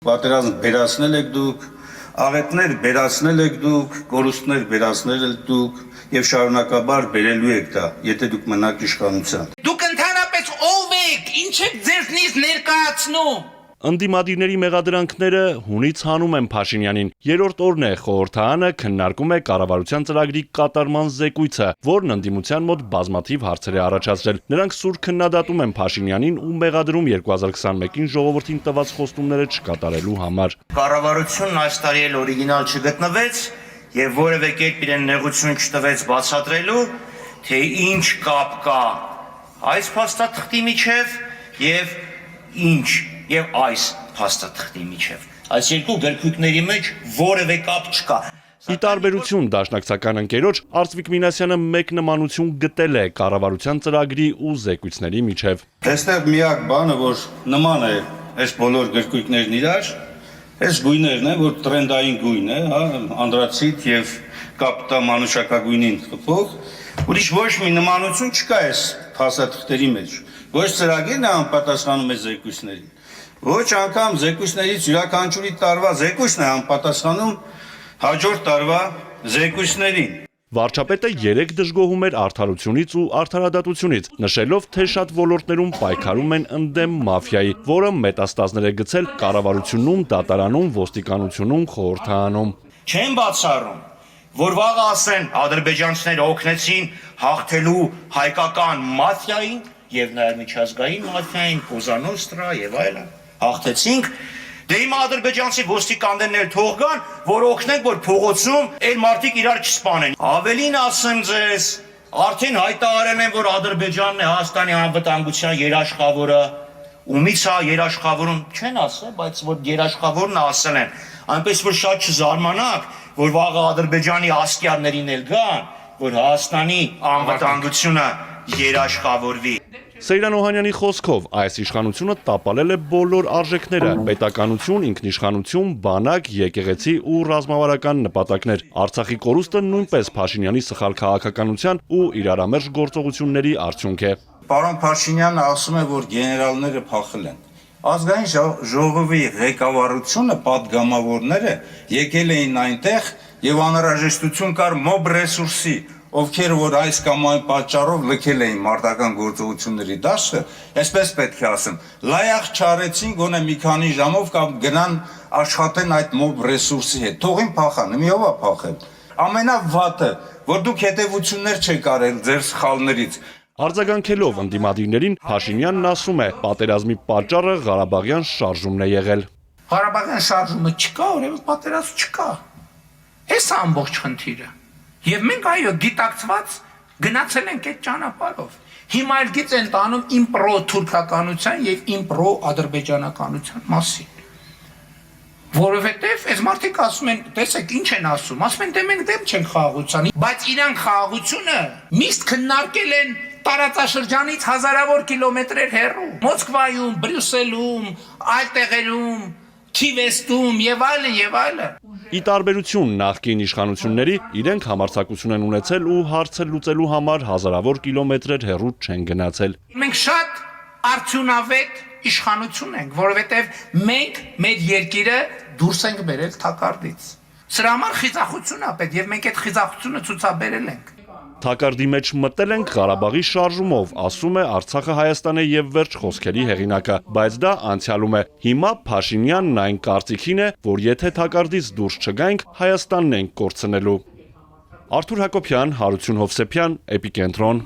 Պատերազմ վերացնել եք դուք, աղետներ վերացնել եք դուք, կորուստներ վերացնել եք դուք եւ շարունակաբար բերելու եք դա, եթե դուք մնաք իշխանության։ Դուք ընդհանրապես ով եք, ինչ եք ձեզնից ներկայացնում։ Ընդդիմադիրների մեղադրանքները հունից հանում են Փաշինյանին։ Երրորդ օրն է խորհրդարանը քննարկում է կառավարության ծրագրի կատարման զեկույցը, որն ընդդիմության մոտ բազմաթիվ հարցեր է առաջացրել։ Նրանք սուր քննադատում են Փաշինյանին ու մեղադրում 2021-ին ժողովրդին տված խոստումները չկատարելու համար։ Կառավարությունն այս տարի էլ օրիգինալ չգտնվեց եւ որևէ կերպ իրեն նեղություն չտվեց բացատրելու, թե ինչ կապ կա այս փաստաթղթի միջև եւ ինչ եւ այս փաստաթղթի միջև։ Այս երկու գրքույկների մեջ որևէ կապ չկա։ Ի տարբերություն դաշնակցական ընկերոջ, Արծվիկ Մինասյանը մեկ նմանություն գտել է կառավարության ծրագրի ու զեկույցների միջև։ Այստեղ միակ բանը, որ նման է այս բոլոր գրքույկներն իրար, այս գույներն են, որ տրենդային գույն է, հա, անդրացիտ եւ կապտամանուշակագույնին խփող, ուրիշ ոչ մի նմանություն չկա այս փաստաթղթերի մեջ։ Ոչ ծրագիրն է անպատասխանում այս զեկույցներին։ Ոչ անգամ զեկույցներից յուրաքանչյուրի տարվա զեկույցն է անպատասխանում հաջորդ տարվա զեկույցներին։ Վարչապետը 3 դժգոհում էր արդարությունից ու արդարադատությունից, նշելով, թե շատ ոլորտներում պայքարում են ընդդեմ մաֆիայի, որը մետաստազներ է գցել կառավարությունում, դատարանում, ոստիկանությունում, խորհրդարանում։ Չեն բացառում, որ վաղը ասեն ադրբեջանցիները օգնեցին հաղթելու հայկական մաֆիային եւ նաեւ միջազգային մաֆիային, Կոզանոստրա եւ այլն։ Հաղթեցինք, դե հիմա ադրբեջանցի ոստիկաններն էլ թող գան, որ օգնենք, որ փողոցում այլ մարդիկ իրար չսպանեն։ Ավելին ասեմ ձեզ, արդեն հայտարարել են, որ Ադրբեջանն է Հայաստանի անվտանգության երաշխավորը, ումից է երաշխավորում, չեն ասել, բայց որ երաշխավորն ասել են, այնպես որ շատ չզարմանաք, որ վաղը Ադրբեջանի ասկյարներին էլ գան, որ Հայաստանի անվտանգությունը երաշխավորվի։ Սեյրան Օհանյանի խոսքով այս իշխանությունը տապալել է բոլոր արժեքները՝ պետականություն, ինքնիշխանություն, բանակ, եկեղեցի ու ռազմավարական նպատակներ։ Արցախի կորուստը նույնպես Փաշինյանի սխալ քաղաքականության ու իրարամերժ գործողությունների արդյունք է։ Պարոն Փաշինյանը ասում է, որ գեներալները փախել են։ Ազգային ժողովի ղեկավարությունը, падգամավորները եկել էին այնտեղ եւ անհրաժեշտություն կար մոբ ռեսուրսի, ովքեր որ այս կամ այն պատճառով լքել էին մարտական գործողությունների դաշտը, այսպես պետք է ասեմ, լայախ չարեցին գոնե մի քանի ժամով կամ գնան աշխատեն այդ մոբ ռեսուրսի հետ։ Թողին փախան, մի ով է փախել։ Ամենավատը, որ դուք հետևություններ չեք արել ձեր սխալներից։ Արձագանքելով ընդդիմադիրներին, Փաշինյանն ասում է, պատերազմի պատճառը Ղարաբաղյան շարժումն է եղել։ Ղարաբաղյան շարժումը չկա, ուրեմն պատերազմ չկա։ Էս է ամբողջ խնդիրը։ Եվ մենք այո գիտակցված գնացել ենք այդ ճանապարհով։ Հիմա էլ գիծ են տանում իմպրո թուրքականության եւ իմպրո ադրբեջանականության մասին։ Որովհետեւ այս մարդիկ ասում են, տեսեք ինչ են ասում, ասում են դե մենք դեմ չենք խաղաղության, բայց իրանք խաղաղությունը միշտ քննարկել են տարածաշրջանից հազարավոր կիլոմետրեր հեռու, Մոսկվայում, Բրյուսելում, այլ տեղերում, Քիվեստում եւ այլն եւ այլն։ Ի տարբերություն նախկին իշխանությունների, իրենք համարձակություն են ունեցել ու հարցեր լուծելու համար հազարավոր կիլոմետրեր հեռու չեն գնացել։ Մենք շատ արդյունավետ իշխանություն ենք, որովհետև մենք մեր երկիրը դուրս ենք բերել թակարդից։ Սրա համար խիզախություն է պետք եւ մենք այդ խիզախությունը ցուցաբերել ենք։ Թակարդի մեջ մտել ենք Ղարաբաղի շարժումով, ասում է Արցախը Հայաստան է եւ վերջ խոսքերի հեղինակը, բայց դա անցյալում է։ Հիմա Փաշինյանն այն կարծիքին է, որ եթե թակարդից դուրս չգանք, Հայաստանն ենք կորցնելու։ Արթուր Հակոբյան, Հարություն Հովսեփյան, Էպիկենտրոն։